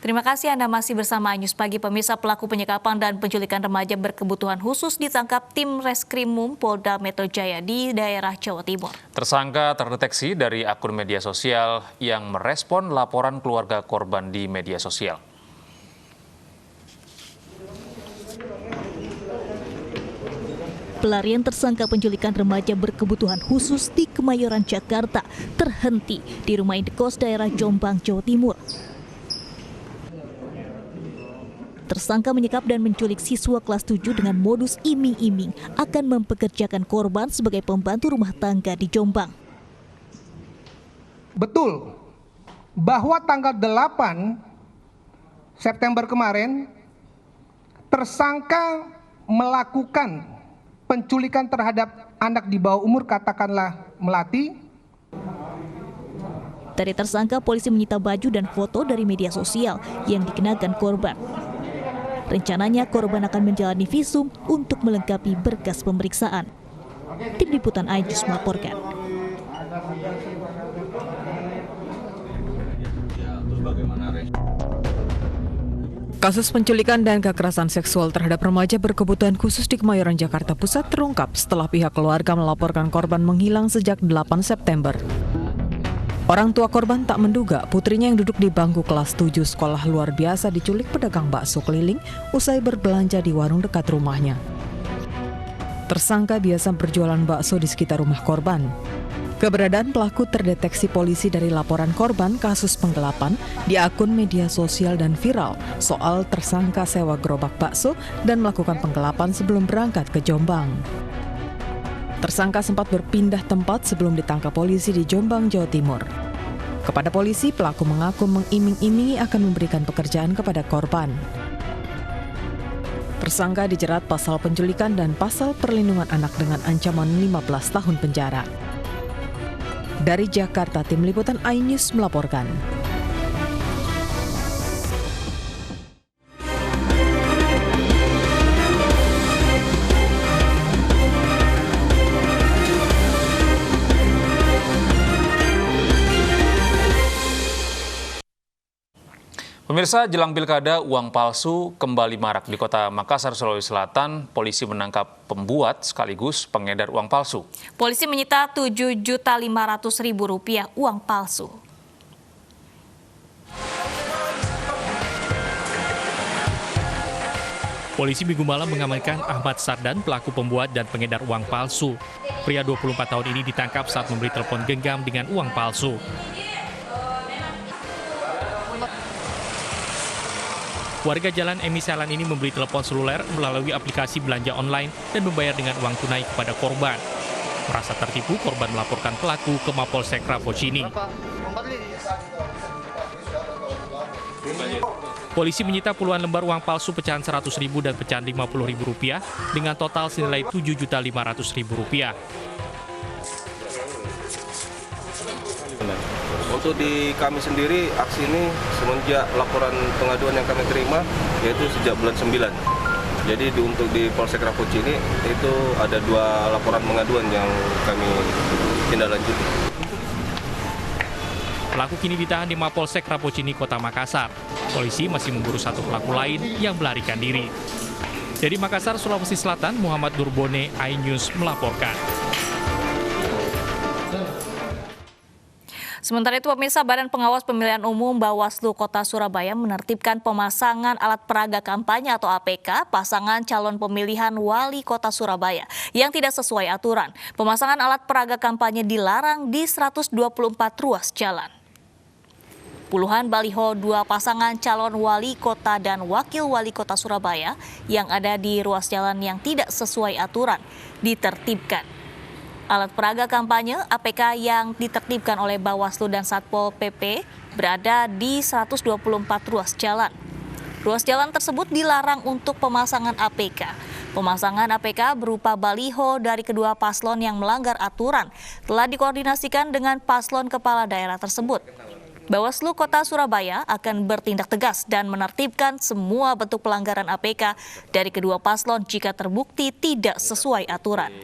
Terima kasih Anda masih bersama News Pagi. Pemirsa, pelaku penyekapan dan penculikan remaja berkebutuhan khusus ditangkap tim Reskrimum Polda Metro Jaya di daerah Jawa Timur. Tersangka terdeteksi dari akun media sosial yang merespon laporan keluarga korban di media sosial. Pelarian tersangka penculikan remaja berkebutuhan khusus di Kemayoran, Jakarta terhenti di rumah indekos daerah Jombang, Jawa Timur. Tersangka menyekap dan menculik siswa kelas 7 dengan modus iming-iming akan mempekerjakan korban sebagai pembantu rumah tangga di Jombang. Betul bahwa tanggal 8 September kemarin tersangka melakukan penculikan terhadap anak di bawah umur, katakanlah melati. Dari tersangka, polisi menyita baju dan foto dari media sosial yang dikenakan korban. Rencananya korban akan menjalani visum untuk melengkapi berkas pemeriksaan. Tim Liputan iNews melaporkan. Kasus penculikan dan kekerasan seksual terhadap remaja berkebutuhan khusus di Kemayoran, Jakarta Pusat terungkap setelah pihak keluarga melaporkan korban menghilang sejak 8 September. Orang tua korban tak menduga putrinya yang duduk di bangku kelas 7 sekolah luar biasa diculik pedagang bakso keliling usai berbelanja di warung dekat rumahnya. Tersangka biasa berjualan bakso di sekitar rumah korban. Keberadaan pelaku terdeteksi polisi dari laporan korban kasus penggelapan di akun media sosial dan viral soal tersangka sewa gerobak bakso dan melakukan penggelapan sebelum berangkat ke Jombang. Tersangka sempat berpindah tempat sebelum ditangkap polisi di Jombang, Jawa Timur. Kepada polisi, pelaku mengaku mengiming-imingi akan memberikan pekerjaan kepada korban. Tersangka dijerat pasal penculikan dan pasal perlindungan anak dengan ancaman 15 tahun penjara. Dari Jakarta, Tim Liputan iNews melaporkan. Pemirsa, jelang pilkada, uang palsu kembali marak di Kota Makassar, Sulawesi Selatan. Polisi menangkap pembuat sekaligus pengedar uang palsu. Polisi menyita Rp7.500.000 uang palsu. Polisi Minggu malam mengamankan Ahmad Sardan, pelaku pembuat dan pengedar uang palsu. Pria 24 tahun ini ditangkap saat memberi telepon genggam dengan uang palsu. Warga Jalan Emi Salan ini membeli telepon seluler melalui aplikasi belanja online dan membayar dengan uang tunai kepada korban. Merasa tertipu, korban melaporkan pelaku ke Mapolsek Rapocini. Polisi menyita puluhan lembar uang palsu pecahan Rp100.000 dan pecahan Rp50.000 dengan total senilai Rp7.500.000. Untuk di kami sendiri, aksi ini semenjak laporan pengaduan yang kami terima, yaitu sejak bulan 9. Jadi untuk di Polsek Rapocini itu ada 2 laporan pengaduan yang kami tindak lanjuti. Pelaku kini ditahan di Mapolsek Rapocini, Kota Makassar. Polisi masih memburu satu pelaku lain yang melarikan diri. Dari Makassar, Sulawesi Selatan, Muhammad Durbone, iNews melaporkan. Sementara itu, pemirsa, Badan Pengawas Pemilihan Umum Bawaslu Kota Surabaya menertibkan pemasangan alat peraga kampanye atau APK pasangan calon pemilihan wali Kota Surabaya yang tidak sesuai aturan. Pemasangan alat peraga kampanye dilarang di 124 ruas jalan. Puluhan baliho 2 pasangan calon wali kota dan wakil wali kota Surabaya yang ada di ruas jalan yang tidak sesuai aturan ditertibkan. Alat peraga kampanye APK yang ditertibkan oleh Bawaslu dan Satpol PP berada di 124 ruas jalan. Ruas jalan tersebut dilarang untuk pemasangan APK. Pemasangan APK berupa baliho dari kedua paslon yang melanggar aturan telah dikoordinasikan dengan paslon kepala daerah tersebut. Bawaslu Kota Surabaya akan bertindak tegas dan menertibkan semua bentuk pelanggaran APK dari kedua paslon jika terbukti tidak sesuai aturan.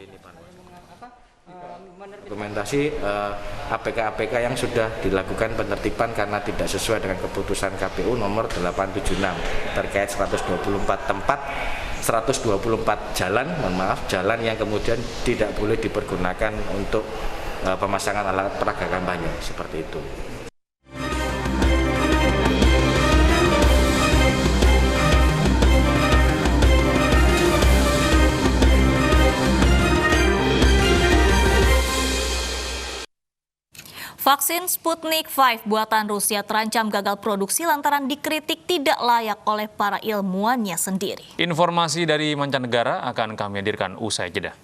Dokumentasi APK-APK yang sudah dilakukan penertiban karena tidak sesuai dengan keputusan KPU nomor 876 terkait 124 tempat, 124 jalan yang kemudian tidak boleh dipergunakan untuk pemasangan alat peraga kampanye seperti itu. Vaksin Sputnik V buatan Rusia terancam gagal produksi lantaran dikritik tidak layak oleh para ilmuwannya sendiri. Informasi dari mancanegara akan kami hadirkan usai jeda.